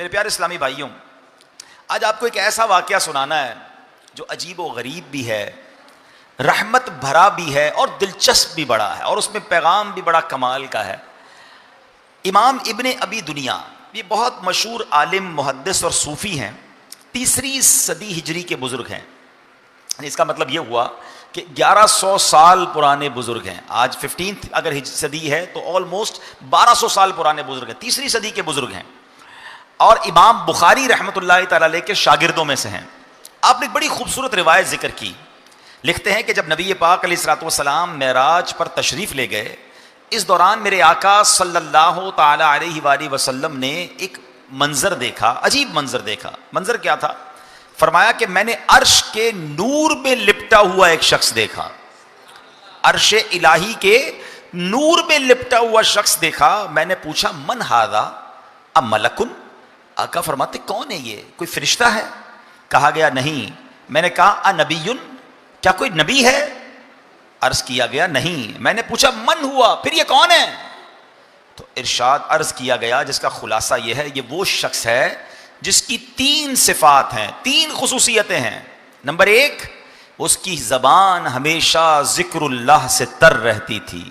میرے پیارے اسلامی بھائیوں، آج آپ کو ایک ایسا واقعہ سنانا ہے جو عجیب و غریب بھی ہے، رحمت بھرا بھی ہے اور دلچسپ بھی بڑا ہے، اور اس میں پیغام بھی بڑا کمال کا ہے۔ امام ابن ابی دنیا یہ بہت مشہور عالم، محدث اور صوفی ہیں، 3 صدی ہجری کے بزرگ ہیں۔ اس کا مطلب یہ ہوا کہ 1100 سال پرانے بزرگ ہیں۔ آج 15 اگر صدی ہے تو آلموسٹ 1200 سال پرانے بزرگ ہیں، 3 صدی کے بزرگ ہیں، اور امام بخاری رحمۃ اللہ تعالی علیہ کے شاگردوں میں سے ہیں۔ آپ نے ایک بڑی خوبصورت روایت ذکر کی، لکھتے ہیں کہ جب نبی پاک علیہ الصلوۃ والسلام معراج پر تشریف لے گئے، اس دوران میرے آقا صلی اللہ تعالی علیہ وآلہ وسلم نے ایک منظر دیکھا، عجیب منظر دیکھا۔ منظر کیا تھا؟ فرمایا کہ میں نے عرش کے نور میں لپٹا ہوا ایک شخص دیکھا، عرش الہی کے نور میں لپٹا ہوا شخص دیکھا۔ میں نے پوچھا من ھذا ام ملکن؟ آقا فرماتے کون ہے یہ، کوئی فرشتہ ہے؟ کہا گیا نہیں۔ میں نے کہا انبی، کیا کوئی نبی ہے؟ عرض کیا گیا نہیں۔ میں نے پوچھا من ہوا، پھر یہ کون ہے؟ تو ارشاد عرض کیا گیا جس کا خلاصہ یہ ہے، یہ وہ شخص ہے جس کی 3 صفات ہیں، 3 خصوصیتیں ہیں۔ نمبر 1، اس کی زبان ہمیشہ ذکر اللہ سے تر رہتی تھی۔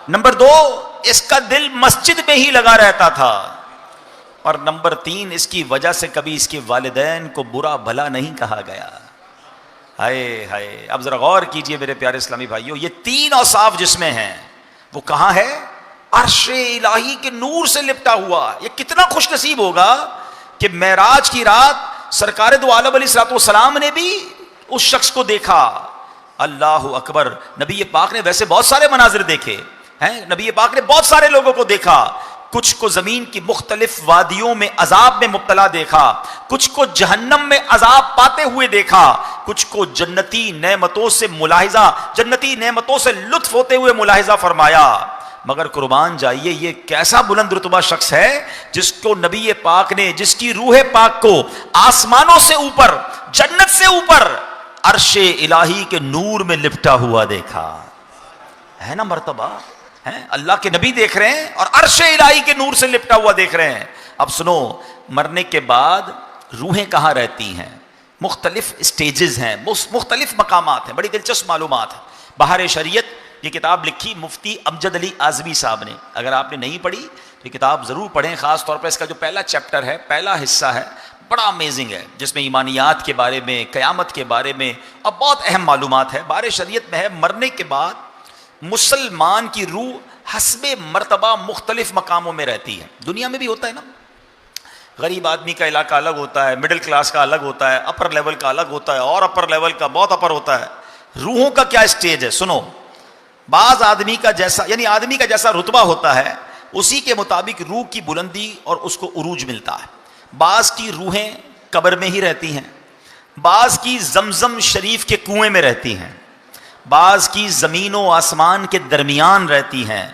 نمبر 2، اس کا دل مسجد میں ہی لگا رہتا تھا۔ اور نمبر 3، اس کی وجہ سے کبھی اس کے والدین کو برا بھلا نہیں کہا گیا۔ ہائے ہائے، اب ذرا غور کیجئے میرے پیارے اسلامی بھائیوں، یہ 3 اوصاف جس میں ہیں وہ کہاں ہے؟ عرش الہی کے نور سے لپٹا ہوا۔ یہ کتنا خوش نصیب ہوگا کہ معراج کی رات سرکار دو عالم علیہ الصلوۃ والسلام نے بھی اس شخص کو دیکھا۔ اللہ اکبر۔ نبی پاک نے ویسے بہت سارے مناظر دیکھے ہیں، نبی پاک نے بہت سارے لوگوں کو دیکھا، کچھ کو زمین کی مختلف وادیوں میں عذاب میں مبتلا دیکھا، کچھ کو جہنم میں عذاب پاتے ہوئے دیکھا، کچھ کو جنتی نعمتوں سے ملاحظہ، جنتی نعمتوں سے لطف ہوتے ہوئے ملاحظہ فرمایا۔ مگر قربان جائیے، یہ کیسا بلند رتبہ شخص ہے جس کو نبی پاک نے، جس کی روح پاک کو آسمانوں سے اوپر، جنت سے اوپر عرش الہی کے نور میں لپٹا ہوا دیکھا ہے نا مرتبہ ہے؟ اللہ کے نبی دیکھ رہے ہیں اور عرش الہی کے نور سے لپٹا ہوا دیکھ رہے ہیں۔ اب سنو، مرنے کے بعد روحیں کہاں رہتی ہیں؟ مختلف سٹیجز ہیں، مختلف مقامات ہیں، بڑی دلچسپ معلومات ہیں۔ بہار شریعت یہ کتاب لکھی مفتی امجد علی اعظمی صاحب نے، اگر آپ نے نہیں پڑھی تو یہ کتاب ضرور پڑھیں، خاص طور پر اس کا جو پہلا چیپٹر ہے، پہلا حصہ ہے، بڑا امیزنگ ہے، جس میں ایمانیات کے بارے میں، قیامت کے بارے میں اور بہت اہم معلومات ہے۔ بہار شریعت میں ہے مرنے کے بعد مسلمان کی روح حسب مرتبہ مختلف مقاموں میں رہتی ہے۔ دنیا میں بھی ہوتا ہے نا، غریب آدمی کا علاقہ الگ ہوتا ہے، مڈل کلاس کا الگ ہوتا ہے، اپر لیول کا الگ ہوتا ہے، اور اپر لیول کا بہت اپر ہوتا ہے۔ روحوں کا کیا اسٹیج ہے؟ سنو، بعض آدمی کا جیسا، یعنی آدمی کا جیسا رتبہ ہوتا ہے اسی کے مطابق روح کی بلندی اور اس کو عروج ملتا ہے۔ بعض کی روحیں قبر میں ہی رہتی ہیں، بعض کی زمزم شریف کے کنویں میں رہتی ہیں، بعض کی زمین و آسمان کے درمیان رہتی ہیں،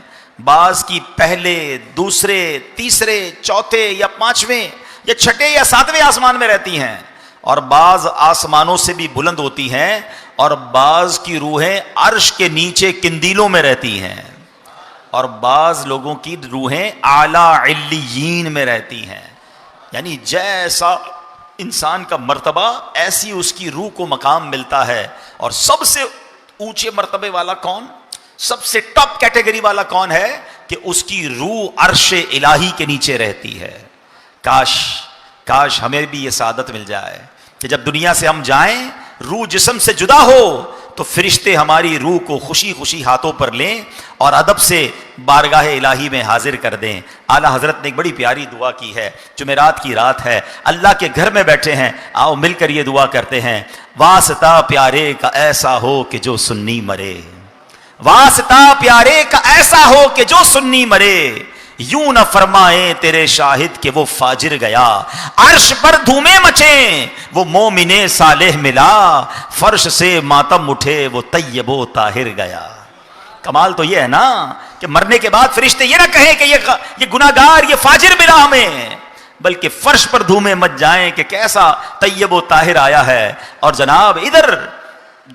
بعض کی پہلے، دوسرے، تیسرے، چوتھے یا 5ویں یا 6 یا 7ویں آسمان میں رہتی ہیں، اور بعض آسمانوں سے بھی بلند ہوتی ہیں، اور بعض کی روحیں عرش کے نیچے قندیلوں میں رہتی ہیں، اور بعض لوگوں کی روحیں اعلیٰ علیین میں رہتی ہیں۔ یعنی جیسا انسان کا مرتبہ ایسی اس کی روح کو مقام ملتا ہے۔ اور سب سے اونچے مرتبے والا کون، سب سے ٹاپ کیٹیگری والا کون ہے کہ اس کی روح عرش الہی کے نیچے رہتی ہے۔ کاش ہمیں بھی یہ سعادت مل جائے کہ جب دنیا سے ہم جائیں، روح جسم سے جدا ہو تو فرشتے ہماری روح کو خوشی خوشی ہاتھوں پر لیں اور ادب سے بارگاہ الہی میں حاضر کر دیں۔ اعلیٰ حضرت نے ایک بڑی پیاری دعا کی ہے، جمعرات کی رات ہے، اللہ کے گھر میں بیٹھے ہیں، آؤ مل کر یہ دعا کرتے ہیں۔ واسطہ پیارے کا ایسا ہو کہ جو سنی مرے، واسطہ پیارے کا ایسا ہو کہ جو سنی مرے، یوں نہ فرمائے تیرے شاہد کہ وہ فاجر گیا، عرش پر دھومیں مچیں وہ مومن صالح ملا، فرش سے ماتم اٹھے وہ طیب و طاہر گیا۔ کمال تو یہ ہے نا کہ مرنے کے بعد فرشتے یہ نہ کہیں کہ یہ گناہگار، یہ فاجر ملا ہمیں، بلکہ فرش پر دھومیں مچ جائیں کہ کیسا طیب و طاہر آیا ہے۔ اور جناب ادھر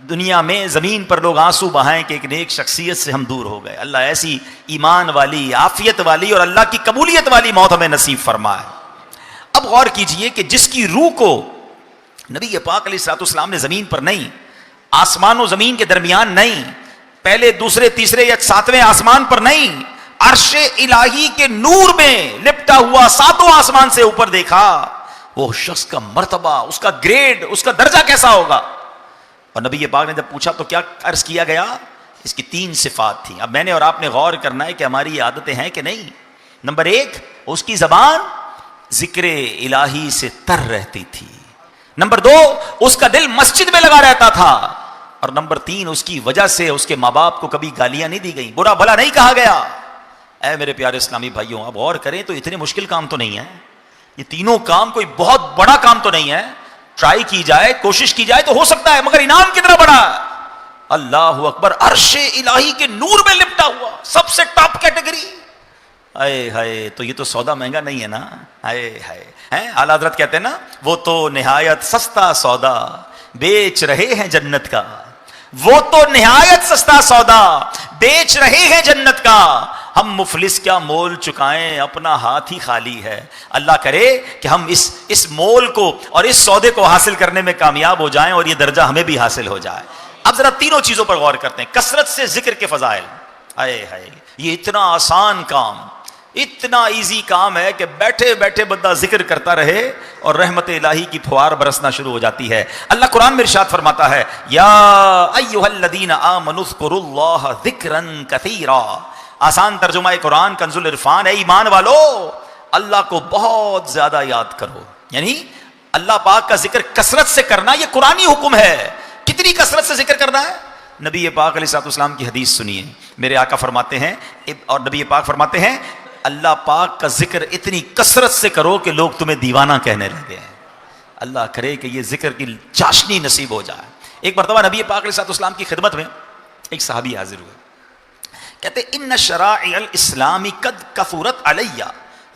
دنیا میں زمین پر لوگ آنسو بہائیں کہ ایک نیک شخصیت سے ہم دور ہو گئے۔ اللہ ایسی ایمان والی، عافیت والی اور اللہ کی قبولیت والی موت ہمیں نصیب فرمائے۔ اب غور کیجئے کہ جس کی روح کو نبی پاک علیہ الصلوۃ والسلام نے زمین پر نہیں، آسمان و زمین کے درمیان نہیں، پہلے دوسرے تیسرے یا ساتویں آسمان پر نہیں، عرش الہی کے نور میں لپٹا ہوا ساتوں آسمان سے اوپر دیکھا، وہ شخص کا مرتبہ، اس کا گریڈ، اس کا درجہ کیسا ہوگا؟ اور نبی پاک نے جب پوچھا تو کیا عرض کیا گیا؟ اس کی 3 صفات تھیں. اب میں نے اور آپ نے غور کرنا ہے کہ ہماری یہ عادتیں ہیں کہ نہیں. نمبر 1، اس کی زبان ذکر الہی سے تر رہتی تھی. نمبر 2، اس کا دل مسجد میں لگا رہتا تھا. اور نمبر 3، اس کی وجہ سے اس کے ماں باپ کو کبھی گالیاں نہیں دی گئی، برا بھلا نہیں کہا گیا. اے میرے پیارے اسلامی بھائیوں، اب غور کریں تو اتنے مشکل کام تو نہیں ہے. یہ تینوں کام کوئی بہت بڑا کام تو نہیں ہے. ٹرائی کی جائے، کوشش کی جائے تو ہو سکتا ہے، مگر انعام کتنا بڑا ہے. اللہ اکبر، عرش الہی کے نور میں لپٹا ہوا، سب سے ٹاپ کیٹیگری. اے ہائے، تو یہ تو سودا مہنگا نہیں ہے نا. اے ہائے، اعلیٰ حضرت کہتے ہیں نا، وہ تو نہایت سستا سودا بیچ رہے ہیں جنت کا. وہ تو نہایت سستا سودا بیچ رہے ہیں جنت کا. ہم مفلس کیا مول چکائیں، اپنا ہاتھ ہی خالی ہے. اللہ کرے کہ ہم اس مول کو اور اس سودے کو حاصل کرنے میں کامیاب ہو جائیں اور یہ درجہ ہمیں بھی حاصل ہو جائے. اب ذرا تینوں چیزوں پر غور کرتے ہیں. کثرت سے ذکر کے فضائل. آئے ہائے، یہ اتنا آسان کام، اتنا ایزی کام ہے کہ بیٹھے بیٹھے بندہ ذکر کرتا رہے اور رحمت الہی کی پھوار برسنا شروع ہو جاتی ہے. اللہ قرآن میں ارشاد فرماتا ہے، یا ایھا الذین آمنوا اذکروا اللہ ذکرا کثیرا. آسان ترجمہ قرآن کنز العرفان، ہے ایمان والو اللہ کو بہت زیادہ یاد کرو. یعنی اللہ پاک کا ذکر کثرت سے کرنا، یہ قرآنی حکم ہے. کتنی کثرت سے ذکر کرنا ہے؟ نبی پاک علیہ الصلوۃ والسلام کی حدیث سنیے. میرے آقا فرماتے ہیں اور نبی پاک فرماتے ہیں، اللہ پاک کا ذکر اتنی کثرت سے کرو کہ لوگ تمہیں دیوانہ کہنے لگے ہیں. اللہ کرے کہ یہ ذکر کی چاشنی نصیب ہو جائے. ایک مرتبہ نبی پاک علیہ الصلوۃ والسلام کی خدمت میں ایک صحابی حاضر ہوئے. کہتے ان شرائع الاسلام قد کثرت علی.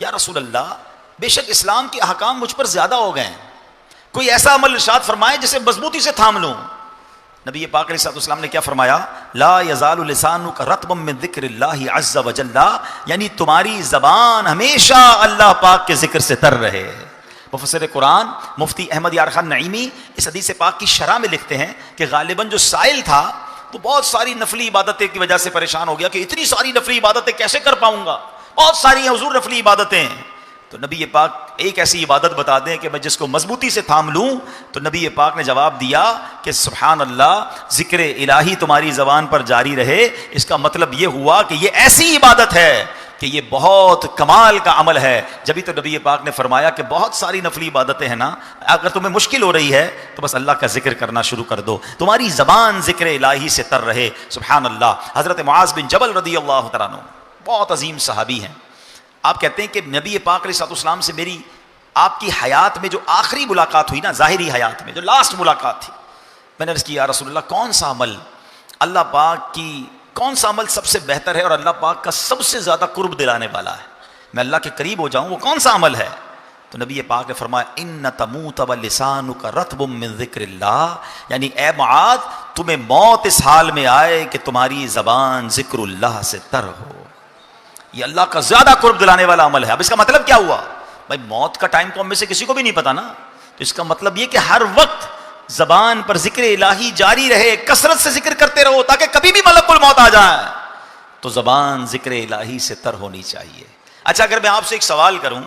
یا رسول اللہ، بے شک اسلام کے احکام مجھ پر زیادہ ہو گئے ہیں، کوئی ایسا عمل ارشاد فرمائے جسے مضبوطی سے تھام لوں. نبی پاک علیہ السلام نے کیا فرمایا؟ لا یزال لسانک رطبا من ذکر اللہ عز وجل. یعنی تمہاری زبان ہمیشہ اللہ پاک کے ذکر سے تر رہے. مفسر قرآن مفتی احمد یار خان نعیمی اس حدیث پاک کی شرح میں لکھتے ہیں کہ غالباً جو سائل تھا تو بہت ساری نفلی عبادتیں کی وجہ سے پریشان ہو گیا کہ اتنی ساری نفلی عبادتیں کیسے کر پاؤں گا، بہت ساری ہیں حضور نفلی عبادتیں. تو نبی پاک ایک ایسی عبادت بتا دیں کہ میں جس کو مضبوطی سے تھام لوں. تو نبی پاک نے جواب دیا کہ سبحان اللہ، ذکر الہی تمہاری زبان پر جاری رہے. اس کا مطلب یہ ہوا کہ یہ ایسی عبادت ہے کہ یہ بہت کمال کا عمل ہے. جبھی تو نبی پاک نے فرمایا کہ بہت ساری نفلی عبادتیں ہیں نا، اگر تمہیں مشکل ہو رہی ہے تو بس اللہ کا ذکر کرنا شروع کر دو، تمہاری زبان ذکر الہی سے تر رہے. سبحان اللہ. حضرت معاذ بن جبل رضی اللہ تعالیٰ عنہ بہت عظیم صحابی ہیں. آپ کہتے ہیں کہ نبی پاک علیہ الصلوۃ والسلام سے میری آپ کی حیات میں جو آخری ملاقات ہوئی نا، ظاہری حیات میں جو لاسٹ ملاقات تھی، میں نے عرض کیا یا رسول اللہ، کون سا عمل اللہ پاک کی، کون سا عمل سب سے بہتر ہے اور اللہ پاک کا سب سے زیادہ قرب دلانے والا ہے، میں اللہ کے قریب ہو جاؤں، وہ کون سا عمل ہے؟ تو نبی پاک نے فرمایا ان تموت ولسانک رطب من ذکر اللہ. یعنی اے معاذ، تمہیں موت اس حال میں آئے کہ تمہاری زبان ذکر اللہ سے تر ہو. یہ اللہ کا زیادہ قرب دلانے والا عمل ہے. اب اس کا مطلب کیا ہوا؟ بھائی موت کا ٹائم تو ہم میں سے کسی کو بھی نہیں پتا نا. تو اس کا مطلب یہ کہ ہر وقت زبان پر ذکر الہی جاری رہے، کثرت سے ذکر کرتے رہو تاکہ کبھی بھی ملک الموت آ جائے تو زبان ذکر الہی سے تر ہونی چاہیے. اچھا، اگر میں آپ سے ایک سوال کروں،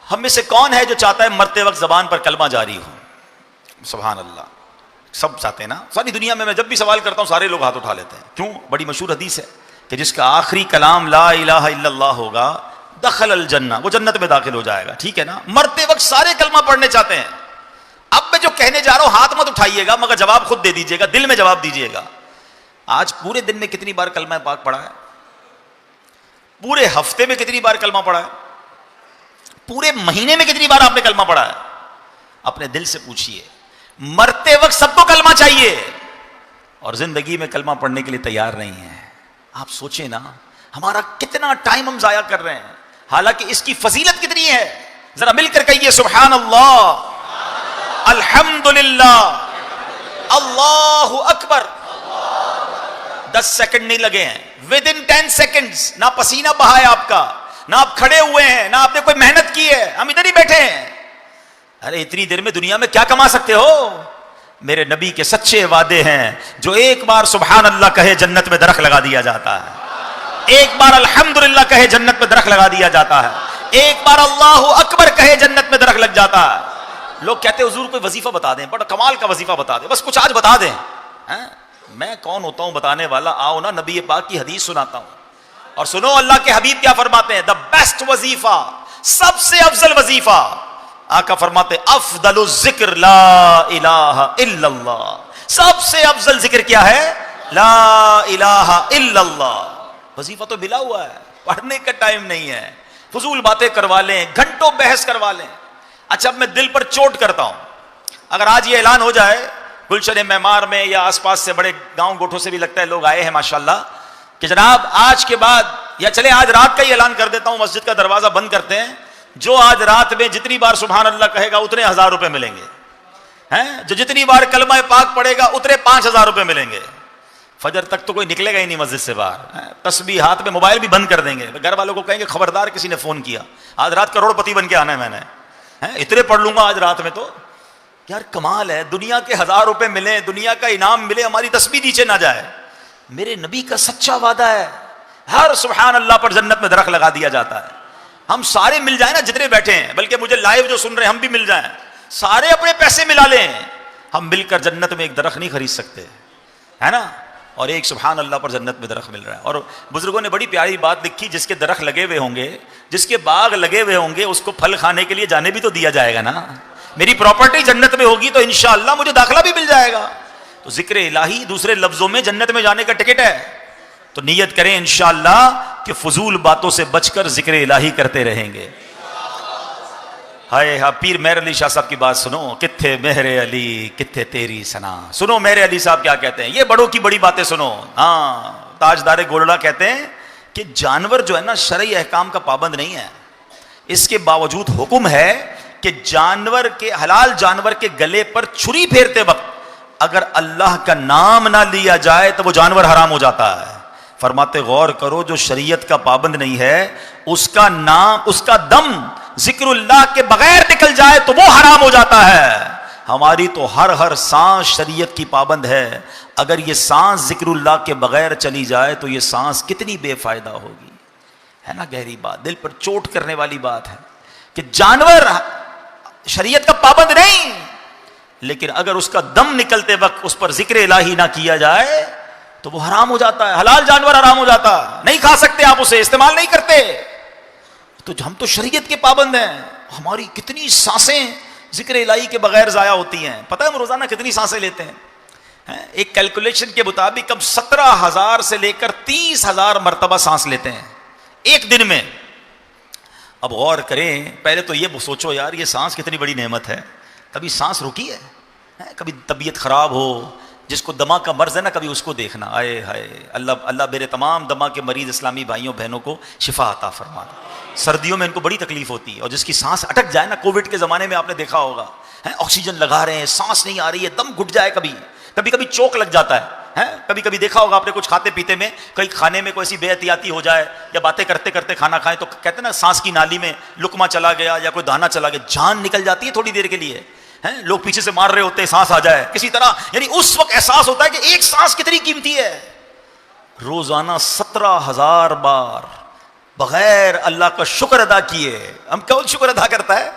ہم میں سے کون ہے جو چاہتا ہے مرتے وقت زبان پر کلمہ جاری ہو؟ سبحان اللہ، سب چاہتے ہیں نا. ساری دنیا میں جب بھی سوال کرتا ہوں سارے لوگ ہاتھ اٹھا لیتے ہیں. کیوں؟ بڑی مشہور حدیث ہے کہ جس کا آخری کلام لا الہ الا اللہ ہوگا دخل الجنہ، وہ جنت میں داخل ہو جائے گا. ٹھیک ہے نا؟ مرتے وقت سارے کلمہ پڑھنے چاہتے ہیں. اب میں جو کہنے جا رہا ہوں ہاتھ مت اٹھائیے گا، مگر جواب خود دے دیجیے گا، دل میں جواب دیجیے گا. آج پورے دن میں کتنی بار کلمہ پاک پڑھا ہے؟ پورے ہفتے میں کتنی بار کلمہ پڑھا ہے؟ پورے مہینے میں کتنی بار آپ نے کلمہ پڑھا ہے؟ اپنے دل سے پوچھئے. مرتے وقت سب کو کلمہ چاہیے اور زندگی میں کلمہ پڑھنے کے لیے تیار نہیں ہے. آپ سوچیں نا، ہمارا کتنا ٹائم ہم ضائع کر رہے ہیں، حالانکہ اس کی فضیلت کتنی ہے. ذرا مل کر کہیے سبحان اللہ، الحمدللہ، اللہ اکبر. 10 سیکنڈ نہیں لگے ہیں، ود ان 10 سیکنڈز نہ پسینہ بہا ہے آپ کا، نہ آپ کھڑے ہوئے ہیں، نہ آپ نے کوئی محنت کی ہے، ہم ادھر ہی بیٹھے ہیں. ارے اتنی دیر میں دنیا میں کیا کما سکتے ہو؟ میرے نبی کے سچے وعدے ہیں، جو ایک بار سبحان اللہ کہے جنت میں درخت لگا دیا جاتا ہے، ایک بار الحمدللہ کہے جنت میں درخت لگا دیا جاتا ہے، ایک بار اللہ اکبر کہے جنت میں درخت لگ جاتا ہے. لوگ کہتے ہیں حضور کوئی وظیفہ بتا دیں، بڑا کمال کا وظیفہ بتا دیں، بس کچھ آج بتا دیں. میں کون ہوتا ہوں بتانے والا؟ آؤ نا نبی پاک کی حدیث سناتا ہوں. اور سنو اللہ کے حبیب کیا فرماتے ہیں، دا بیسٹ وظیفہ، سب سے افضل وظیفہ. آقا فرماتے افضل الذکر لا الہ الا اللہ. سب سے افضل ذکر کیا ہے؟ لا الہ الا اللہ. وظیفہ تو ملا ہوا ہے، پڑھنے کا ٹائم نہیں ہے، فضول باتیں کروا لیں، گھنٹوں بحث کروا لیں. اچھا اب میں دل پر چوٹ کرتا ہوں، اگر آج یہ اعلان ہو جائے گلشن معمار میں یا آس پاس سے بڑے گاؤں گوٹھوں سے بھی لگتا ہے لوگ آئے ہیں ماشاءاللہ، کہ جناب آج کے بعد، یا چلے آج رات کا ہی اعلان کر دیتا ہوں، مسجد کا دروازہ بند کرتے ہیں، جو آج رات میں جتنی بار سبحان اللہ کہے گا اتنے 1000 روپے ملیں گے، جو جتنی بار کلمہ پاک پڑھے گا اتنے 5000 روپے ملیں گے. فجر تک تو کوئی نکلے گا ہی نہیں مسجد سے باہر. تسبیح ہاتھ میں، موبائل بھی بند کر دیں گے، گھر والوں کو کہیں گے خبردار کسی نے فون کیا، آج رات کروڑ پتی بن کے آنا ہے میں نے، اتنے پڑھ لوں گا آج رات میں. تو یار کمال ہے، دنیا کے 1000 روپے ملے، دنیا کا انعام ملے، ہماری تسبیح نیچے نہ جائے. میرے نبی کا سچا وعدہ ہے، ہر سبحان اللہ پر جنت میں درخت لگا دیا جاتا ہے. ہم سارے مل جائیں نا جتنے بیٹھے ہیں، بلکہ مجھے لائیو جو سن رہے ہیں ہم بھی مل جائیں، سارے اپنے پیسے ملا لیں، ہم مل کر جنت میں ایک درخت نہیں خرید سکتے، ہے نا؟ اور ایک سبحان اللہ پر جنت میں درخت مل رہا ہے. اور بزرگوں نے بڑی پیاری بات لکھی، جس کے درخت لگے ہوئے ہوں گے، جس کے باغ لگے ہوئے ہوں گے، اس کو پھل کھانے کے لیے جانے بھی تو دیا جائے گا نا. میری پراپرٹی جنت میں ہوگی تو انشاءاللہ مجھے داخلہ بھی مل جائے گا. تو ذکر الہی دوسرے لفظوں میں جنت میں جانے کا ٹکٹ ہے. تو نیت کریں انشاءاللہ کہ فضول باتوں سے بچ کر ذکر الہی کرتے رہیں گے. ہائے ہاں پیر مہر علی شاہ صاحب کی بات سنو، کتھے مہر علی کتھے تیری سنا. سنو مہر علی صاحب کیا کہتے ہیں، یہ بڑوں کی بڑی باتیں سنو. ہاں تاجدار گولڑا کہتے ہیں کہ جانور جو ہے نا شرعی احکام کا پابند نہیں ہے، اس کے باوجود حکم ہے کہ جانور کے، حلال جانور کے گلے پر چھری پھیرتے وقت اگر اللہ کا نام نہ لیا جائے تو وہ جانور حرام ہو جاتا ہے. فرماتے غور کرو، جو شریعت کا پابند نہیں ہے اس کا نام، اس کا دم ذکر اللہ کے بغیر نکل جائے تو وہ حرام ہو جاتا ہے. ہماری تو ہر سانس شریعت کی پابند ہے، اگر یہ سانس ذکر اللہ کے بغیر چلی جائے تو یہ سانس کتنی بے فائدہ ہوگی. ہے نا گہری بات، دل پر چوٹ کرنے والی بات ہے کہ جانور شریعت کا پابند نہیں، لیکن اگر اس کا دم نکلتے وقت اس پر ذکر الہی نہ کیا جائے تو وہ حرام ہو جاتا ہے. حلال جانور حرام ہو جاتا ہے، نہیں کھا سکتے آپ اسے، استعمال نہیں کرتے. تو ہم تو شریعت کے پابند ہیں، ہماری کتنی سانسیں ذکر الہی کے بغیر ضائع ہوتی ہیں. پتہ ہے ہم روزانہ کتنی سانسیں لیتے ہیں؟ ایک کیلکولیشن کے مطابق ہم 17,000 سے لے کر 30,000 مرتبہ سانس لیتے ہیں ایک دن میں. اب غور کریں، پہلے تو یہ سوچو یار یہ سانس کتنی بڑی نعمت ہے. کبھی سانس رکی ہے؟ کبھی طبیعت خراب ہو، جس کو دما کا مرض ہے نا، کبھی اس کو دیکھنا. آئے ہائے اللہ میرے تمام دما کے مریض اسلامی بھائیوں بہنوں کو شفا عطا فرما. سردیوں میں ان کو بڑی تکلیف ہوتی ہے، اور جس کی سانس اٹک جائے نا، کووڈ کے زمانے میں آپ نے دیکھا ہوگا، آکسیجن لگا رہے ہیں، سانس نہیں آ رہی ہے، دم گھٹ جائے، کبھی چوک لگ جاتا ہے. کبھی دیکھا ہوگا آپ نے کچھ کھاتے پیتے میں، کئی کھانے میں کوئی ایسی بے احتیاطی ہو جائے یا باتیں کرتے کرتے کھانا کھائیں تو کہتے ہیں نا سانس کی نالی میں لقمہ چلا گیا یا کوئی دانا چلا گیا، جان نکل جاتی ہے تھوڑی دیر کے لیے. لوگ پیچھے سے مار رہے ہوتے ہیں، سانس آ جائے کسی طرح، یعنی اس وقت احساس ہوتا ہے کہ ایک سانس کتنی قیمتی ہے. روزانہ 17,000 بار بغیر اللہ کا شکر ادا کیے. ہم کون شکر ادا کرتا ہے؟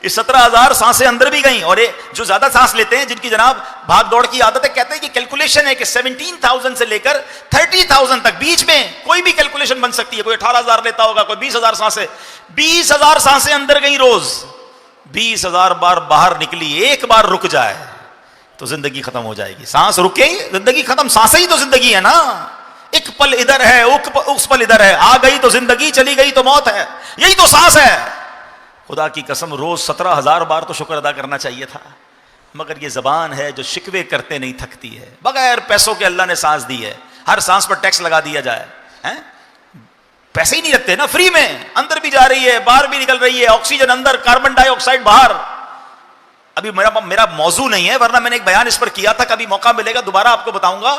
یہ 17,000 سانسیں اندر بھی گئیں. اور یہ جو زیادہ سانس لیتے ہیں، جن کی جناب بھاگ دوڑ کی عادت ہے، کہتے ہیں کہ کیلکولیشن ہے کہ 17,000 سے لے کر 30,000 تک بیچ میں کوئی بھی کیلکولیشن بن سکتی ہے. کوئی 18,000 لیتا ہوگا، کوئی 20,000 سانسیں. 20,000 سانسیں اندر گئیں روز. 20,000 بار باہر نکلی، ایک بار رک جائے تو زندگی ختم ہو جائے گی. سانس رکے زندگی ختم. سانسیں ہی تو زندگی ہے نا. ایک پل ادھر ہے، اس پل ادھر ہے، آ گئی تو زندگی، چلی گئی تو موت ہے. یہی تو سانس ہے. خدا کی قسم روز 17,000 بار تو شکر ادا کرنا چاہیے تھا. مگر یہ زبان ہے جو شکوے کرتے نہیں تھکتی ہے. بغیر پیسوں کے اللہ نے سانس دی ہے، ہر سانس پر ٹیکس لگا دیا جائے. پیسے ہی نہیں لگتے نا، فری میں اندر بھی جا رہی ہے، باہر بھی نکل رہی ہے، آکسیجن اندر، کاربن ڈائی آکسائڈ باہر. ابھی میرا موضوع نہیں ہے، ورنہ میں نے ایک بیان اس پر کیا تھا، کبھی موقع ملے گا دوبارہ آپ کو بتاؤں گا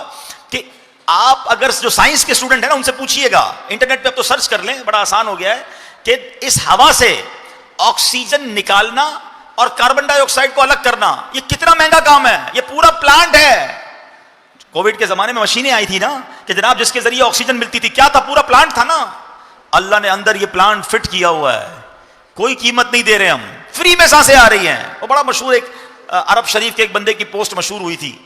کہ آپ اگر جو سائنس کے اسٹوڈنٹ ہیں نا ان سے پوچھیے گا، انٹرنیٹ پہ اب تو سرچ کر لیں، بڑا آسان ہو گیا ہے کہ اس ہوا سے آکسیجن نکالنا اور کاربن ڈائی آکسائڈ کو الگ کرنا یہ کتنا مہنگا کام ہے. یہ پورا پلانٹ ہے. کووڈ کے زمانے میں مشینیں آئی تھی نا کہ جناب جس کے ذریعے آکسیجن ملتی تھی, کیا تھا؟ پورا پلانٹ تھا نا. اللہ نے اندر یہ پلانٹ فٹ کیا ہوا ہے, کوئی قیمت نہیں دے رہے, ہم فری میں سانسیں آ رہی ہیں. وہ بڑا مشہور ایک عرب شریف کے ایک بندے کی پوسٹ مشہور ہوئی تھی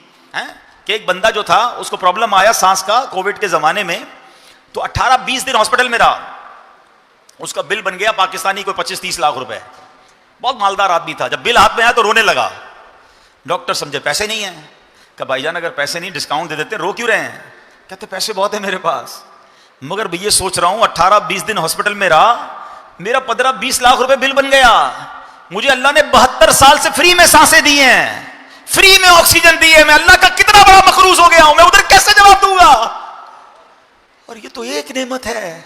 کہ ایک بندہ جو تھا اس کو پرابلم آیا سانس کا کووڈ کے زمانے میں, تو 18-20 دن ہاسپٹل میں رہا. اس کا بل بن گیا پاکستانی کوئی 25-30 لاکھ روپے. بہت مالدار آدمی تھا. جب بل ہاتھ میں آیا تو رونے لگا. ڈاکٹر سمجھے پیسے نہیں ہیں. کہ بھائی جان اگر پیسے نہیں ڈسکاؤنٹ دے دیتے, رو کیوں رہے ہیں؟ کہتے پیسے بہت ہیں میرے پاس, مگر یہ سوچ رہا ہوں 18-20 دن ہاسپٹل میں رہا, میرا 15-20 لاکھ روپے بل بن گیا. مجھے اللہ نے 72 سال سے فری میں سانسیں دی ہیں, فری میں آکسیجن دی ہے. میں اللہ کا کتنا بڑا مقروض ہو گیا ہوں, میں ادھر کیسے جواب دوں گا؟ اور یہ تو ایک نعمت ہے.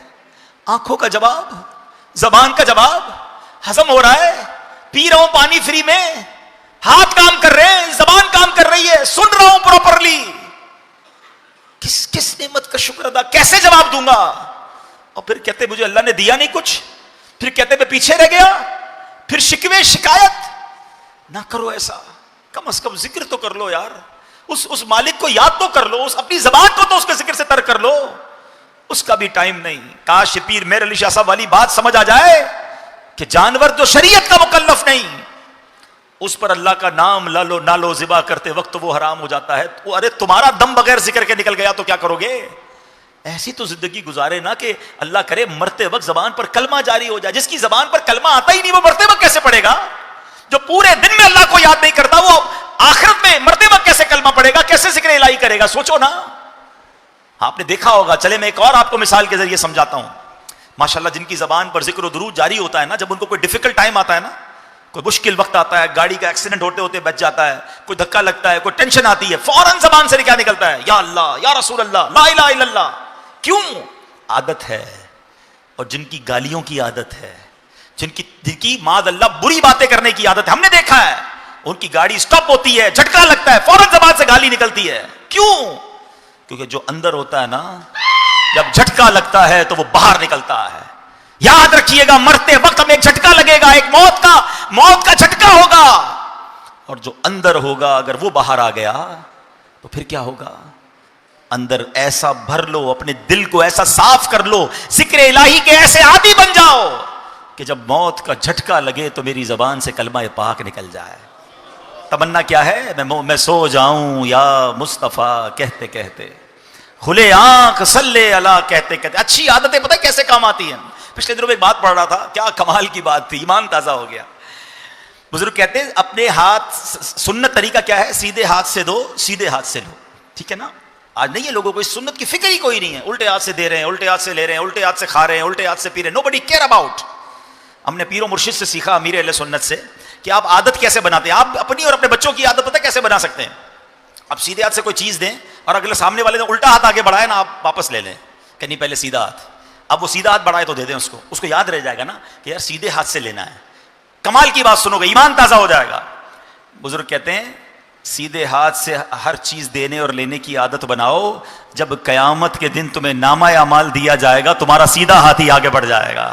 آنکھوں کا جواب, زبان کا جواب, ہضم ہو رہا ہے, پی رہا ہوں پانی فری میں, ہاتھ کام کر رہے ہیں, زبان کام کر رہی ہے, سن رہا ہوں پراپرلی. کس نعمت کا شکر ادا, کیسے جواب دوں گا؟ اور پھر کہتے مجھے اللہ نے دیا نہیں کچھ, پھر کہتے میں پیچھے رہ گیا, پھر شکوے شکایت نہ کرو. ایسا کم از کم ذکر تو کر لو یار, اس مالک کو یاد تو کر لو, اس اپنی زبان کو تو اس کے ذکر سے تر کر لو. اس کا بھی ٹائم نہیں. کاش پیر میر علی شاہ صاحب والی بات سمجھ آ جائے کہ جانور جو شریعت کا مکلف نہیں, اس پر اللہ کا نام نہ لو ذبح کرتے وقت وہ حرام ہو جاتا ہے. ارے تمہارا دم بغیر ذکر کے نکل گیا تو کیا کرو گے؟ ایسی تو زندگی گزارے نا کہ اللہ کرے مرتے وقت زبان پر کلمہ جاری ہو جائے. جس کی زبان پر کلمہ آتا ہی نہیں وہ مرتے وقت کیسے پڑھے گا؟ جو پورے دن میں اللہ کو یاد نہیں کرتا وہ آخرت میں مرتے وقت کیسے کلمہ پڑھے گا, کیسے ذکر الہی کرے گا؟ سوچو نا. آپ نے دیکھا ہوگا, چلے میں ایک اور آپ کو مثال کے ذریعے سمجھاتا ہوں. ماشاءاللہ جن کی زبان پر ذکر و درود جاری ہوتا ہے نا, جب ان کو کوئی ڈیفیکلٹ ٹائم آتا ہے نا, کوئی مشکل وقت آتا ہے, گاڑی کا ایکسیڈنٹ ہوتے ہوتے بچ جاتا ہے, کوئی دھکا لگتا ہے, کوئی ٹینشن آتی ہے, فوراً زبان سے کیا نکلتا ہے؟ یا اللہ, یا رسول اللہ, لا الہ الا اللہ. کیوں؟ عادت ہے. اور جن کی گالیوں کی عادت ہے, جن کی معاذ اللہ بری باتیں کرنے کی عادت ہے, ہم نے دیکھا ہے ان کی گاڑی سٹاپ ہوتی ہے, جھٹکا لگتا ہے, فوراً زبان سے گالی نکلتی ہے. کیوں؟ کیونکہ جو اندر ہوتا ہے نا, جب جھٹکا لگتا ہے تو وہ باہر نکلتا ہے. یاد رکھیے گا, مرتے وقت ہمیں ایک جھٹکا لگے گا, ایک موت کا جھٹکا ہوگا, اور جو اندر ہوگا اگر وہ باہر آ گیا تو پھر کیا ہوگا؟ اندر ایسا بھر لو, اپنے دل کو ایسا صاف کر لو, ذکر الہی کے ایسے عادی بن جاؤ کہ جب موت کا جھٹکا لگے تو میری زبان سے کلمہ پاک نکل جائے. تمنا کیا ہے؟ میں سو جاؤں یا مصطفیٰ کہتے کہتے, کھلے آنکھ صلی اللہ کہتے کہتے. اچھی عادتیں پتہ کیسے کام آتی ہیں؟ پچھلے دنوں میں ایک بات پڑھ رہا تھا, کیا کمال کی بات تھی, ایمان تازہ ہو گیا. بزرگ کہتے ہیں اپنے ہاتھ, سنت طریقہ کیا ہے؟ سیدھے ہاتھ سے دو, سیدھے ہاتھ سے لو. ٹھیک ہے نا؟ آج نہیں ہے لوگوں کو اس سنت کی فکر ہی کوئی نہیں ہے. الٹے ہاتھ سے دے رہے ہیں, الٹے ہاتھ سے لے رہے ہیں, الٹے ہاتھ سے کھا رہے ہیں, الٹے ہاتھ سے پی رہے ہیں. nobody care about. ہم نے پیر و مرشد سے سیکھا, امیر اہل سنت سے, کہ آپ عادت کیسے بناتے ہیں. آپ اپنی اور اپنے بچوں کی عادت پتہ کیسے بنا سکتے ہیں؟ آپ سیدھے ہاتھ سے کوئی چیز دیں اور اگلے سامنے والے نے الٹا ہاتھ آگے بڑھائے نا, آپ واپس لے لیں کہ نہیں پہلے سیدھا ہاتھ. اب وہ سیدھا ہاتھ بڑھائے تو دے دیں اس کو یاد رہ جائے گا نا کہ یار سیدھے ہاتھ سے لینا ہے. کمال کی بات سنو گے, ایمان تازہ ہو جائے گا. بزرگ کہتے ہیں سیدھے ہاتھ سے ہر چیز دینے اور لینے کی عادت بناؤ, جب قیامت کے دن تمہیں نامہ اعمال دیا جائے گا تمہارا سیدھا ہاتھ ہی آگے بڑھ جائے گا,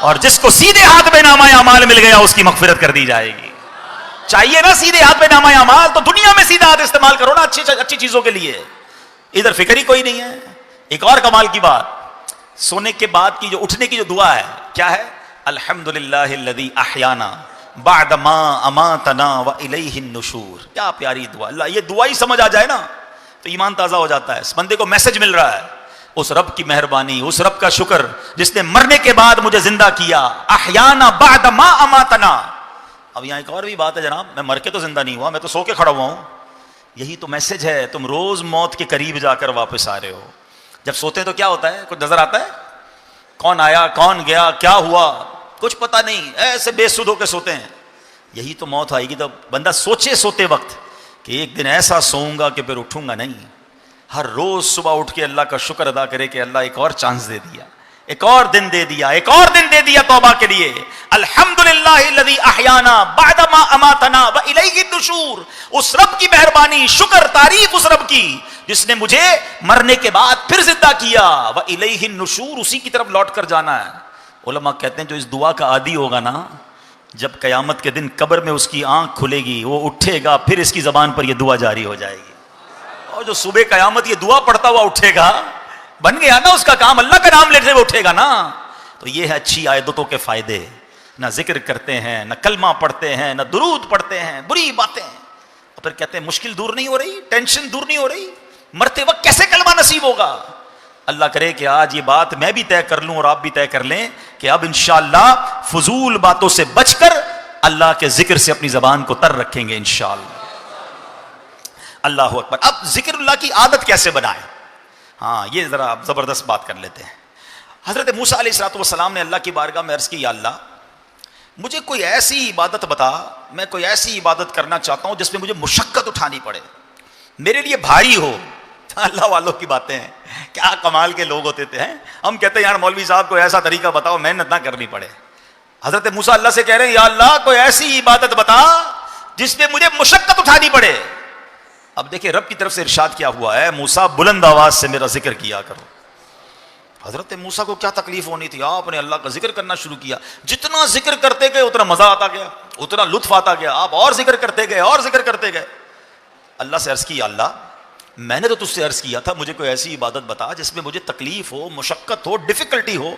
اور جس کو سیدھے ہاتھ میں نامہ اعمال مل گیا اس کی مغفرت کر دی جائے گی. چاہیے نا سیدھے ہاتھ میں نامہ اعمال, تو دنیا میں سیدھا ہاتھ استعمال کرو نا اچھی چیزوں کے لیے, ادھر فکر ہی کوئی نہیں ہے. ایک اور کمال کی بات, سونے کے بعد کی جو اٹھنے کی جو دعا ہے, کیا ہے؟ الحمدللہ الذی احیانا بعد ما اماتنا والیہ النشور. کیا پیاری دعا. اللہ, یہ دعا ہی سمجھ آ جائے نا تو ایمان تازہ ہو جاتا ہے. اس بندے کو میسج مل رہا ہے, اس رب کی مہربانی, اس رب کا شکر جس نے مرنے کے بعد مجھے زندہ کیا. احیانا بعد ما اماتنا. اب یہاں ایک اور بھی بات ہے جناب, میں مر کے تو زندہ نہیں ہوا, میں تو سو کے کھڑا ہوا ہوں. یہی تو میسج ہے, تم روز موت کے قریب جا کر واپس آ رہے ہو. جب سوتے ہیں تو کیا ہوتا ہے؟ کچھ نظر آتا ہے؟ کون آیا, کون گیا, کیا ہوا, کچھ پتہ نہیں, ایسے بے سود ہو کے سوتے ہیں. یہی تو موت آئے گی تو بندہ سوچے سوتے وقت کہ ایک دن ایسا سوؤں گا کہ پھر اٹھوں گا نہیں. ہر روز صبح اٹھ کے اللہ کا شکر ادا کرے کہ اللہ ایک اور چانس دے دیا, ایک اور دن دے دیا, ایک اور دن دے دیا توبہ کے لیے. الحمدللہ الذی احیانا بعد ما اماتنا والیہ النشور. اس رب کی مہربانی, شکر, تعریف اس رب کی جس نے مجھے مرنے کے بعد پھر زندہ کیا. والیہ النشور, اسی کی طرف لوٹ کر جانا ہے. علماء کہتے ہیں جو اس دعا کا عادی ہوگا نا، جب قیامت کے دن قبر میں اس کی آنکھ کھلے گی، وہ اٹھے گا، پھر اس کی زبان پر یہ دعا جاری ہو جائے گی. اور جو صبح قیامت یہ دعا پڑھتا ہوا اٹھے گا، بن گیا نا اس کا کام، اللہ کا نام لیتے ہوئے اٹھے گا نا. تو یہ ہے اچھی عادتوں کے فائدے. نہ ذکر کرتے ہیں، نہ کلمہ پڑھتے ہیں، نہ درود پڑھتے ہیں، بری باتیں. اور پھر کہتے ہیں مشکل دور نہیں ہو رہی، ٹینشن دور نہیں ہو رہی، مرتے وقت کیسے کلمہ نصیب ہوگا. اللہ کرے کہ آج یہ بات میں بھی طے کر لوں اور آپ بھی طے کر لیں کہ اب انشاءاللہ فضول باتوں سے بچ کر اللہ کے ذکر سے اپنی زبان کو تر رکھیں گے انشاءاللہ. اللہ اکبر. اب ذکر اللہ کی عادت کیسے بنائیں؟ ہاں یہ ذرا آپ زبردست بات کر لیتے ہیں. حضرت موسیٰ علیہ الصلوۃ والسلام نے اللہ کی بارگاہ میں عرض کی، یا اللہ مجھے کوئی ایسی عبادت بتا، میں کوئی ایسی عبادت کرنا چاہتا ہوں جس میں مجھے مشقت اٹھانی پڑے، میرے لیے بھاری ہو. اللہ والوں کی باتیں ہیں، کیا کمال کے لوگ ہوتے تھے. ہم کہتے ہیں یار مولوی صاحب کو ایسا طریقہ بتاؤ محنت نہ کرنی پڑے. حضرت موسیٰ اللہ سے کہہ رہے ہیں یا اللہ کوئی ایسی عبادت بتا جس میں مجھے مشقت اٹھانی پڑے. اب دیکھیں رب کی طرف سے ارشاد کیا ہوا ہے، موسیٰ بلند آواز سے میرا ذکر کیا کرو. حضرت موسیٰ کو کیا تکلیف ہونی تھی، آپ نے اللہ کا ذکر کرنا شروع کیا. جتنا ذکر کرتے گئے اتنا مزہ آتا گیا، اتنا لطف آتا گیا. آپ اور ذکر کرتے گئے اور ذکر کرتے گئے. اللہ سے عرض کی، یا اللہ میں نے تو تجھ سے عرض کیا تھا مجھے کوئی ایسی عبادت بتا جس میں مجھے تکلیف ہو، مشقت ہو، ڈیفیکلٹی ہو.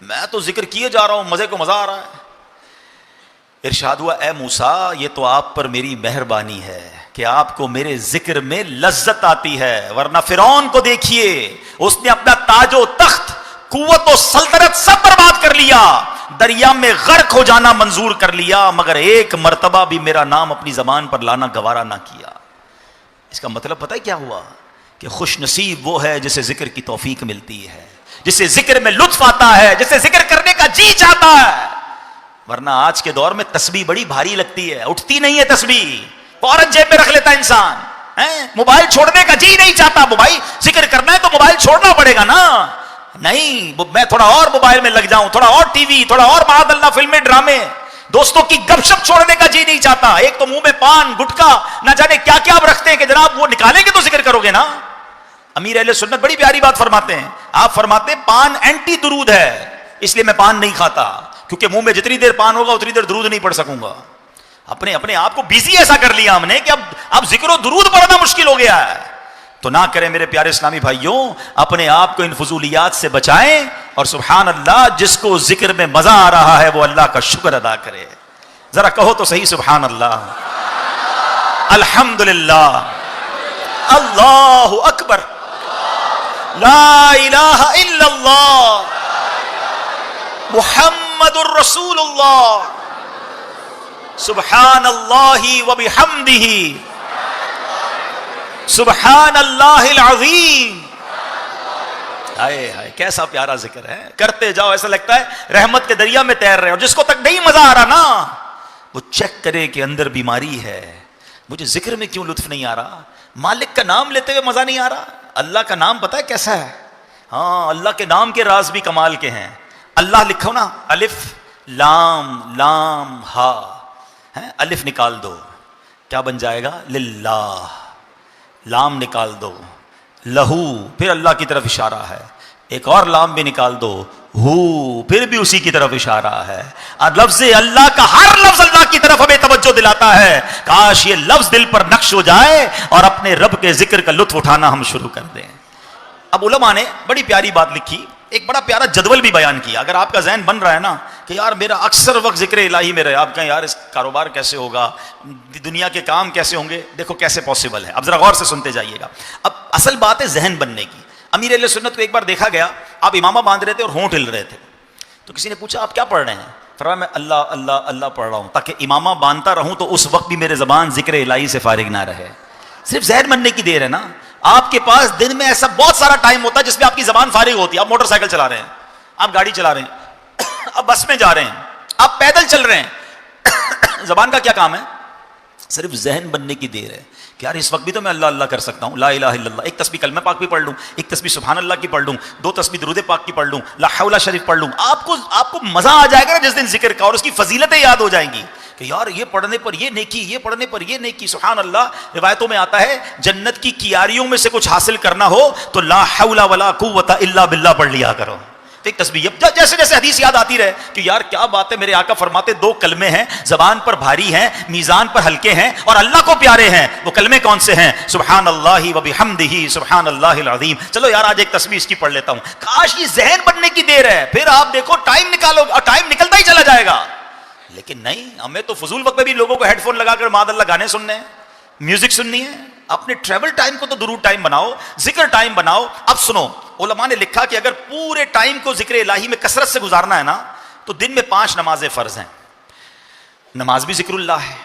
میں تو ذکر کیے جا رہا ہوں، مزے کو مزہ آ رہا ہے. ارشاد ہوا، اے موسیٰ یہ تو آپ پر میری مہربانی ہے کہ آپ کو میرے ذکر میں لذت آتی ہے، ورنہ فرعون کو دیکھیے اس نے اپنا تاج و تخت، قوت و سلطنت سب برباد کر لیا، دریا میں غرق ہو جانا منظور کر لیا، مگر ایک مرتبہ بھی میرا نام اپنی زبان پر لانا گوارا نہ کیا. اس کا مطلب پتہ ہے کیا ہوا؟ کہ خوش نصیب وہ ہے جسے ذکر کی توفیق ملتی ہے، جسے ذکر میں لطف آتا ہے، جسے ذکر کرنے کا جی چاہتا ہے. ورنہ آج کے دور میں تسبیح بڑی بھاری لگتی ہے، اٹھتی نہیں ہے تسبیح، فوراً جیب میں رکھ لیتا انسان. موبائل چھوڑنے کا جی نہیں چاہتا، موبائل ذکر کرنا ہے تو موبائل چھوڑنا پڑے گا نا. نہیں میں تھوڑا اور موبائل میں لگ جاؤں، تھوڑا اور ٹی وی، تھوڑا اور معاذ اللہ فلمیں ڈرامے، دوستوں کی گپ شپ چھوڑنے کا جی نہیں چاہتا. ایک تو منہ میں پان گٹکا نہ جانے کیا کیا آپ رکھتے ہیں کہ جناب وہ نکالیں گے تو ذکر کرو گے نا. امیر اہل سنت بڑی پیاری بات فرماتے ہیں، آپ فرماتے ہیں پان اینٹی درود ہے، اس لیے میں پان نہیں کھاتا، کیونکہ منہ میں جتنی دیر پان ہوگا اتنی دیر درود نہیں پڑھ سکوں گا. اپنے آپ کو بیزی ایسا کر لیا ہم نے کہ اب ذکر و درود پڑھنا مشکل ہو گیا ہے. تو نہ کریں میرے پیارے اسلامی بھائیوں، اپنے آپ کو ان فضولیات سے بچائیں، اور سبحان اللہ جس کو ذکر میں مزہ آ رہا ہے وہ اللہ کا شکر ادا کرے. ذرا کہو تو صحیح سبحان اللہ، الحمدللہ، اللہ اکبر، لا الہ الا اللہ، محمد الرسول اللہ، سبحان اللہ وبحمدہ، سبحان اللہ العظیم. ہائے ہائے کیسا پیارا ذکر ہے، کرتے جاؤ ایسا لگتا ہے رحمت کے دریا میں تیر رہے. اور جس کو تک نہیں مزہ آ رہا نا وہ چیک کرے کہ اندر بیماری ہے. مجھے ذکر میں کیوں لطف نہیں آ رہا؟ مالک کا نام لیتے ہوئے مزہ نہیں آ رہا. اللہ کا نام پتہ ہے کیسا ہے؟ ہاں اللہ کے نام کے راز بھی کمال کے ہیں. اللہ لکھو نا، الف لام لام ہا، الف نکال دو کیا بن جائے گا؟ للہ. لام نکال دو لہو، پھر اللہ کی طرف اشارہ ہے. ایک اور لام بھی نکال دو، ہو، پھر بھی اسی کی طرف اشارہ ہے. اور لفظ اللہ کا ہر لفظ اللہ کی طرف ہمیں توجہ دلاتا ہے. کاش یہ لفظ دل پر نقش ہو جائے اور اپنے رب کے ذکر کا لطف اٹھانا ہم شروع کر دیں. اب علماء نے بڑی پیاری بات لکھی، ایک بڑا پیارا جدول بھی بیان کیا. اگر آپ کا ذہن بن رہا ہے نا کہ یار میرا اکثر وقت ذکر الہی میں رہے، آپ کہیں یار اس کاروبار کیسے ہوگا، دنیا کے کام کیسے ہوں گے، دیکھو کیسے پاسبل ہے. اب ذرا غور سے سنتے جائیے گا. اب اصل بات ہے ذہن بننے کی. امیر اہل سنت کو ایک بار دیکھا گیا، آپ امامہ باندھ رہے تھے اور ہونٹ ہل رہے تھے. تو کسی نے پوچھا آپ کیا پڑھ رہے ہیں؟ فرمایا میں اللہ اللہ اللہ پڑھ رہا ہوں تاکہ امامہ باندھتا رہوں تو اس وقت بھی میرے زبان ذکر الہی سے فارغ نہ رہے. صرف ذہن بننے کی دیر ہے نا. آپ کے پاس دن میں ایسا بہت سارا ٹائم ہوتا ہے جس میں آپ کی زبان فارغ ہوتی ہے. آپ موٹر سائیکل چلا رہے ہیں، آپ گاڑی چلا رہے ہیں، آپ بس میں جا رہے ہیں، آپ پیدل چل رہے ہیں. زبان کا کیا کام ہے؟ صرف ذہن بننے کی دیر ہے کہ یار اس وقت بھی تو میں اللہ اللہ کر سکتا ہوں، لا الہ الا اللہ. ایک تسبیح کلمہ پاک بھی پڑھ لوں، ایک تسبیح سبحان اللہ کی پڑھ لوں، 2 تسبیح درود پاک کی پڑھ لوں، لا حول شریف پڑھ لوں. آپ کو مزہ آ جائے گا نا جس دن ذکر کا، اور اس کی فضیلتیں یاد ہو جائیں گی کہ یار یہ پڑھنے پر یہ نیکی، یہ پڑھنے پر یہ نیکی. سبحان اللہ. روایتوں میں آتا ہے جنت کی کیاریوں میں سے کچھ حاصل کرنا ہو تو لا حول ولا قوت الا باللہ پڑھ لیا کرو. ایک تسبیح جیسے جیسے حدیث یاد آتی رہے کہ یار کیا بات ہے، میرے آقا فرماتے 2 کلمے ہیں زبان پر بھاری ہیں میزان پر ہلکے ہیں اور اللہ کو پیارے ہیں، وہ کلمے کون سے ہیں؟ سبحان اللہ و بحمدہ سبحان اللہ العظیم۔ چلو یار آج ایک تسبیح اس کی پڑھ لیتا ہوں، کاش یہ ذہن بننے کی دیر ہے، پھر آپ دیکھو ٹائم نکالو اور ٹائم نکلتا ہی چلا جائے گا۔ لیکن نہیں، ہمیں تو فضول وقت میں بھی لوگوں کو ہیڈ فون لگا کر معاذ اللہ گانے سننے ہیں، میوزک سننی ہے۔ اپنے ٹریول ٹائم کو تو درود ٹائم بناؤ، ذکر ٹائم بناؤ۔ اب سنو، علماء نے لکھا کہ اگر پورے ٹائم کو ذکر الہی میں کثرت سے گزارنا ہے نا تو دن میں 5 نمازیں فرض ہیں۔ نماز بھی ذکر اللہ ہے،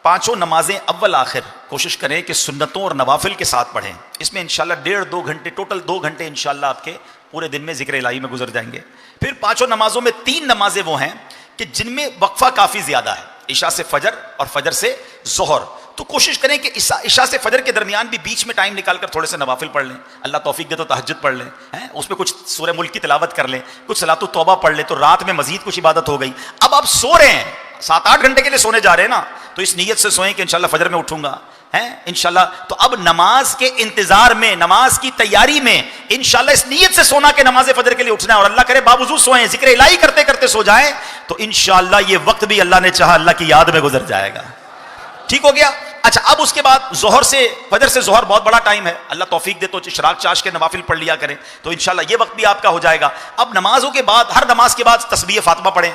5 نمازیں اول آخر کوشش کریں کہ سنتوں اور نوافل کے ساتھ پڑھیں۔ اس میں انشاءاللہ 1.5-2 گھنٹے، ٹوٹل 2 گھنٹے انشاءاللہ آپ کے پورے دن میں ذکر الہی میں گزر جائیں گے۔ پھر 5 نمازوں میں 3 نمازیں وہ ہیں کہ جن میں وقفہ کافی زیادہ ہے، عشاء سے فجر اور فجر سے ظہر۔ تو کوشش کریں کہ عشاء سے فجر کے درمیان بھی بیچ میں ٹائم نکال کر تھوڑے سے نوافل پڑھ لیں، اللہ توفیق دے تو تہجد پڑھ لیں، اس میں کچھ سورہ ملک کی تلاوت کر لیں، کچھ صلاۃ التوبہ پڑھ لیں، تو رات میں مزید کچھ عبادت ہو گئی۔ اب آپ سو رہے ہیں، 7-8 گھنٹے کے لیے سونے جا رہے ہیں نا، تو اس نیت سے سوئیں کہ انشاءاللہ فجر میں اٹھوں گا انشاءاللہ۔ تو اب نماز کے انتظار میں، نماز کی تیاری میں انشاءاللہ اس نیت سے سونا کہ نماز فجر کے لیے اٹھنا ہے، اور اللہ کرے باوضو سوئیں، ذکر الہی کرتے کرتے سو جائیں، تو انشاءاللہ یہ وقت بھی اللہ نے چاہا اللہ کی یاد میں گزر جائے گا۔ ٹھیک ہو گیا؟ اچھا، اب اس کے بعد ظہر سے فجر سے ظہر بہت بڑا ٹائم ہے، اللہ توفیق دے تو اشراق چاش کے نوافل پڑھ لیا کریں، تو انشاءاللہ یہ وقت بھی آپ کا ہو جائے گا۔ اب نمازوں کے بعد، ہر نماز کے بعد تسبیح فاطمہ پڑھیں،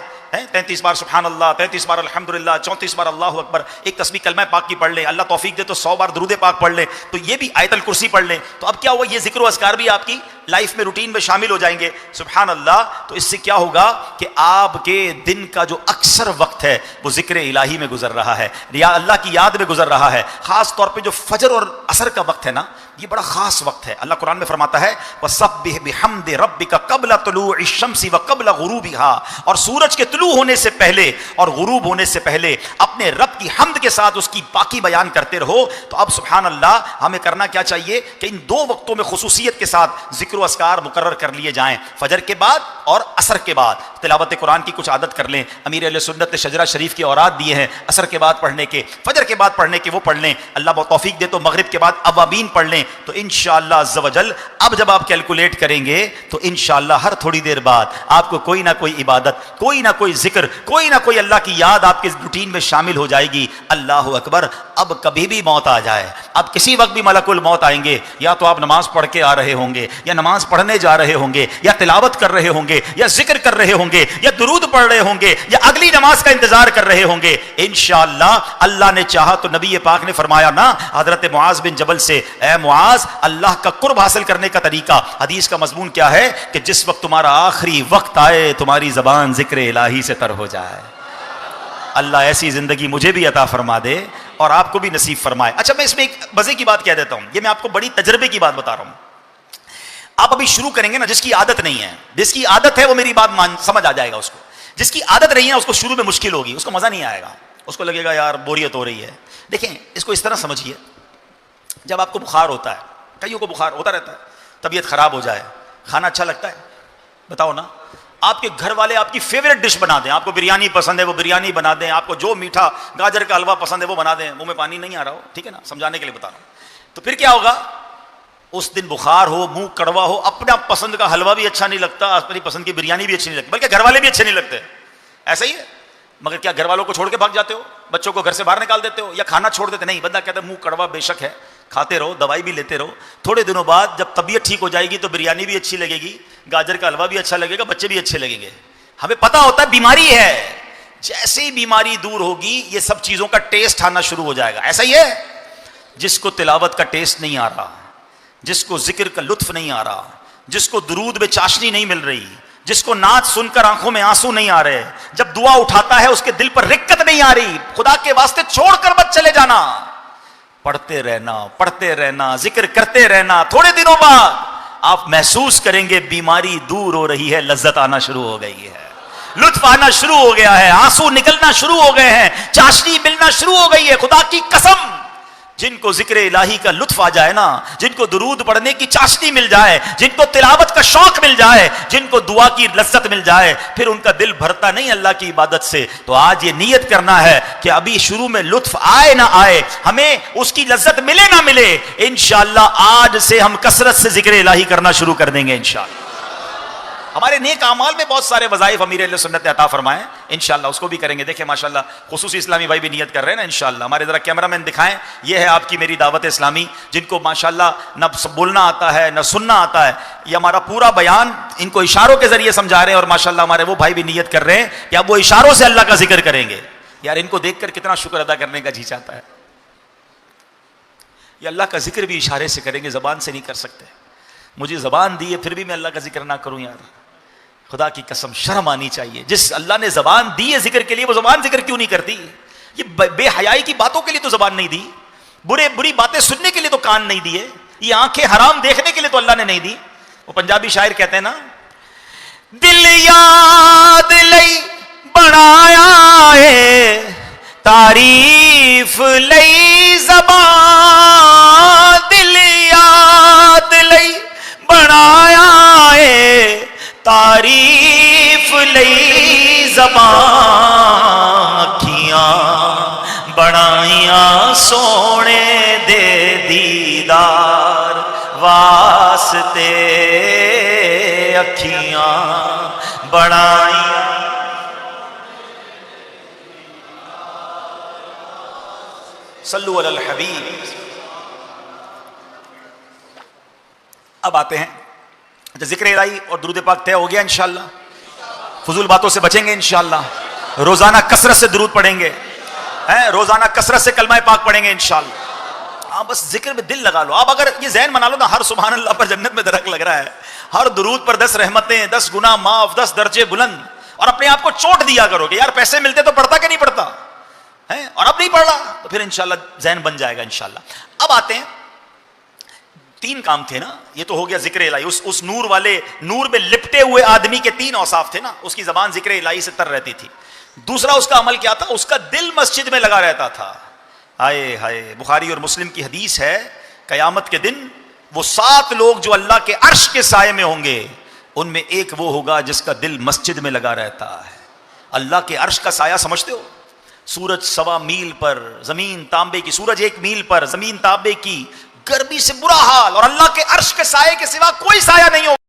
33 بار سبحان اللہ، 33 بار الحمدللہ، 34 بار اللہ اکبر، ایک تسبیح کلمہ پاک کی پڑھ لیں، اللہ توفیق دے تو 100 بار درود پاک پڑھ لیں، تو یہ بھی آیت الکرسی پڑھ لیں۔ تو اب کیا ہوا، یہ ذکر و اذکار بھی آپ کی لائف میں، روٹین میں شامل ہو جائیں گے، سبحان اللہ۔ تو اس سے کیا ہوگا کہ آپ کے دن کا جو اکثر وقت ہے وہ ذکر الہی میں گزر رہا ہے، یا اللہ کی یاد میں گزر رہا ہے۔ خاص طور پہ جو فجر اور عصر کا وقت ہے نا، یہ بڑا خاص وقت ہے۔ اللہ قرآن میں فرماتا ہے وَسَبِّحْ بِحَمْدِ رَبِّكَ قَبْلَ طُلُوعِ الشَّمْسِ وَقَبْلَ غُرُوبِهَا، اور سورج کے طلوع ہونے سے پہلے اور غروب ہونے سے پہلے اپنے رب کی حمد کے ساتھ اس کی پاکی بیان کرتے رہو۔ تو اب سبحان اللہ ہمیں کرنا کیا چاہیے کہ ان 2 وقتوں میں خصوصیت کے ساتھ ذکر و اذکار مقرر کر لیے جائیں، فجر کے بعد اور عصر کے بعد۔ تلاوت قرآن کی کچھ عادت کر لیں، امیر اہل سنت نے شجرہ شریف کے اوراد دیے ہیں عصر کے بعد پڑھنے کے، فجر کے بعد پڑھنے کے، وہ پڑھ لیں۔ اللہ بہت توفیق دے تو مغرب کے بعد اوابین پڑھ لیں، تو انشاءاللہ عز و جل اب جب آپ کیلکولیٹ کریں گے تو انشاءاللہ ہر تھوڑی دیر بعد آپ کو کوئی نہ کوئی عبادت، کوئی نہ کوئی ذکر، کوئی نہ کوئی اللہ کی یاد آپ کے روٹین میں شامل ہو جائے گی۔ اللہ اکبر۔ اب کبھی بھی موت آ جائے، اب کسی وقت بھی ملک الموت آئیں گے، یا تو آپ نماز پڑھ کے آ رہے ہوں گے، یا نماز پڑھنے جا رہے ہوں گے، یا تلاوت کر رہے ہوں گے، یا ذکر کر رہے ہوں گے، یا درود پڑھ رہے ہوں گے، یا اگلی نماز کا انتظار کر رہے ہوں گے، انشاءاللہ اللہ نے چاہا تو نبی پاک نے فرمایا نا حضرت معاذ بن جبل سے، اے معاذ اللہ کا قرب حاصل کرنے کا طریقہ، حدیث کا مضمون کیا ہے کہ جس وقت تمہارا آخری وقت آئے تمہاری زبان ذکر الہی سے تر ہو جائے۔ اللہ ایسی زندگی مجھے بھی عطا فرما دے اور آپ کو بھی نصیب فرمائے۔ اچھا، میں اس میں ایک مزے کی بات کہہ دیتا ہوں، یہ میں آپ کو بڑی تجربے کی بات بتا رہا ہوں۔ آپ ابھی شروع کریں گے نا، جس کی عادت نہیں ہے، جس کی عادت ہے وہ میری بات سمجھ آ جائے گا اس کو، جس کی عادت نہیں ہے اس کو شروع میں مشکل ہوگی، اس کو مزہ نہیں آئے گا، اس کو لگے گا یار بوریت ہو رہی ہے۔ دیکھیں اس کو اس طرح سمجھیے، جب آپ کو بخار ہوتا ہے، کئیوں کو بخار ہوتا رہتا ہے، طبیعت خراب ہو جائے، کھانا اچھا لگتا ہے؟ بتاؤ نا۔ آپ کے گھر والے آپ کی فیوریٹ ڈش بنا دیں، آپ کو بریانی پسند ہے وہ بریانی بنا دیں، آپ کو جو میٹھا گاجر کا حلوہ پسند ہے وہ بنا دیں، منہ میں پانی نہیں آ رہا ہو، ٹھیک ہے نا، سمجھانے کے لیے بتا رہا ہوں، تو پھر کیا ہوگا؟ اس دن بخار ہو، منہ کڑوا ہو، اپنا پسند کا حلوہ بھی اچھا نہیں لگتا، اپنی پسند کی بریانی بھی اچھی نہیں لگتی، بلکہ گھر والے بھی اچھے نہیں لگتے، ایسا ہی ہے۔ مگر کیا گھر والوں کو چھوڑ کے بھاگ جاتے ہو؟ بچوں کو گھر سے باہر نکال دیتے ہو یا کھانا چھوڑ دیتے؟ نہیں، بندہ کہتا ہے منہ کڑوا بے شک ہے، کھاتے رہو، دوائی بھی لیتے رہو، تھوڑے دنوں بعد جب طبیعت ٹھیک ہو جائے گی تو بریانی بھی اچھی لگے گی، گاجر کا حلوہ بھی اچھا لگے گا، بچے بھی اچھے لگیں گے۔ ہمیں پتا ہوتا ہے بیماری ہے، جیسے ہی بیماری دور ہوگی یہ سب چیزوں کا ٹیسٹ آنا شروع ہو جائے گا۔ ایسا ہی ہے، جس کو تلاوت کا ٹیسٹ نہیں آ رہا، جس کو ذکر کا لطف نہیں آ رہا، جس کو درود میں چاشنی نہیں مل رہی، جس کو نعت سن کر آنکھوں میں آنسو نہیں آ رہے، جب دعا اٹھاتا ہے اس کے دل پر رکت نہیں آ رہی، خدا کے واسطے چھوڑ کر مت چلے جانا، پڑھتے رہنا، ذکر کرتے رہنا، تھوڑے دنوں بعد آپ محسوس کریں گے بیماری دور ہو رہی ہے، لذت آنا شروع ہو گئی ہے، لطف آنا شروع ہو گیا ہے، آنسو نکلنا شروع ہو گئے ہیں، چاشنی ملنا شروع ہو گئی ہے۔ خدا کی قسم، جن کو ذکر الہی کا لطف آ جائے نا، جن کو درود پڑھنے کی چاشنی مل جائے، جن کو تلاوت کا شوق مل جائے، جن کو دعا کی لذت مل جائے، پھر ان کا دل بھرتا نہیں اللہ کی عبادت سے۔ تو آج یہ نیت کرنا ہے کہ ابھی شروع میں لطف آئے نہ آئے، ہمیں اس کی لذت ملے نہ ملے، انشاءاللہ آج سے ہم کثرت سے ذکر الہی کرنا شروع کر دیں گے انشاءاللہ۔ ہمارے نیک اعمال میں بہت سارے وظائف امیر اہل سنت نے عطا فرمائے، انشاءاللہ اس کو بھی کریں گے. دیکھیں ماشاءاللہ خصوصی اسلامی بھائی بھی نیت کر رہے ہیں نا انشاءاللہ. ہمارے ذرا کیمرہ مین دکھائیں، یہ ہے آپ کی میری دعوت اسلامی، جن کو ماشاءاللہ نہ بولنا آتا ہے نہ سننا آتا ہے، یہ ہمارا پورا بیان ان کو اشاروں کے ذریعے سمجھا رہے ہیں. اور ماشاءاللہ ہمارے وہ بھائی بھی نیت کر رہے ہیں کہ اب وہ اشاروں سے اللہ کا ذکر کریں گے. یار ان کو دیکھ کر کتنا شکر ادا کرنے کا جی چاہتا ہے. یہ اللہ کا ذکر بھی اشارے سے کریں گے، زبان سے نہیں کر سکتے. مجھے زبان دی ہے پھر بھی میں اللہ کا ذکر نہ کروں، یار خدا کی قسم شرم آنی چاہیے. جس اللہ نے زبان دی ہے ذکر کے لیے، وہ زبان ذکر کیوں نہیں کرتی؟ یہ بے حیائی کی باتوں کے لیے تو زبان نہیں دی، بری باتیں سننے کے لیے تو کان نہیں دیے، یہ آنکھیں حرام دیکھنے کے لیے تو اللہ نے نہیں دی. وہ پنجابی شاعر کہتے ہیں نا، دل یاد لئی بنایا ہے تعریف لئی زبان، دل یاد لئی بنایا ہے تعریف لئی زبان، اکھیاں بنائیاں سونے دے دیدار واسطے، اکھیاں بنائیاں. صلو علی الحبیب. اب آتے ہیں ذکر الہی اور درود پاک طے ہو گیا انشاءاللہ. فضول باتوں سے بچیں گے انشاءاللہ، روزانہ کثرت سے درود پڑھیں گے، روزانہ کثرت سے کلمہ پاک پڑھیں گے انشاءاللہ. آپ بس ذکر میں دل لگا لو. آپ اگر یہ ذہن بنا لو نا، ہر سبحان اللہ پر جنت میں درخت لگ رہا ہے، ہر درود پر 10 رحمتیں، 10 گناہ معاف، 10 درجے بلند. اور اپنے آپ کو چوٹ دیا کرو کہ یار پیسے ملتے تو پڑھتا کہ نہیں پڑھتا ہے، اور اب نہیں پڑھ رہا تو پھر انشاءاللہ ذہن بن جائے گا انشاءاللہ. اب آتے ہیں، 3 کام تھے نا. یہ تو ہو گیا ذکر الہی، اس نور والے نور میں لپٹے ہوئے آدمی کے 3 اوصاف تھے نا. اس کی زبان ذکر الہی سے تر رہتی تھی. دوسرا اس کا عمل کیا تھا؟ اس کا دل مسجد میں لگا رہتا تھا. ہائے ہائے، بخاری اور مسلم کی حدیث ہے، قیامت کے دن وہ 7 لوگ جو اللہ کے عرش کے سائے میں ہوں گے، ان میں ایک وہ ہوگا جس کا دل مسجد میں لگا رہتا ہے. اللہ کے عرش کا سایہ سمجھتے ہو؟ سورج 1.25 میل پر، زمین تانبے کی، سورج 1 میل پر، زمین تانبے کی، گرمی سے برا حال، اور اللہ کے عرش کے سائے کے سوا کوئی سایہ نہیں ہوگا.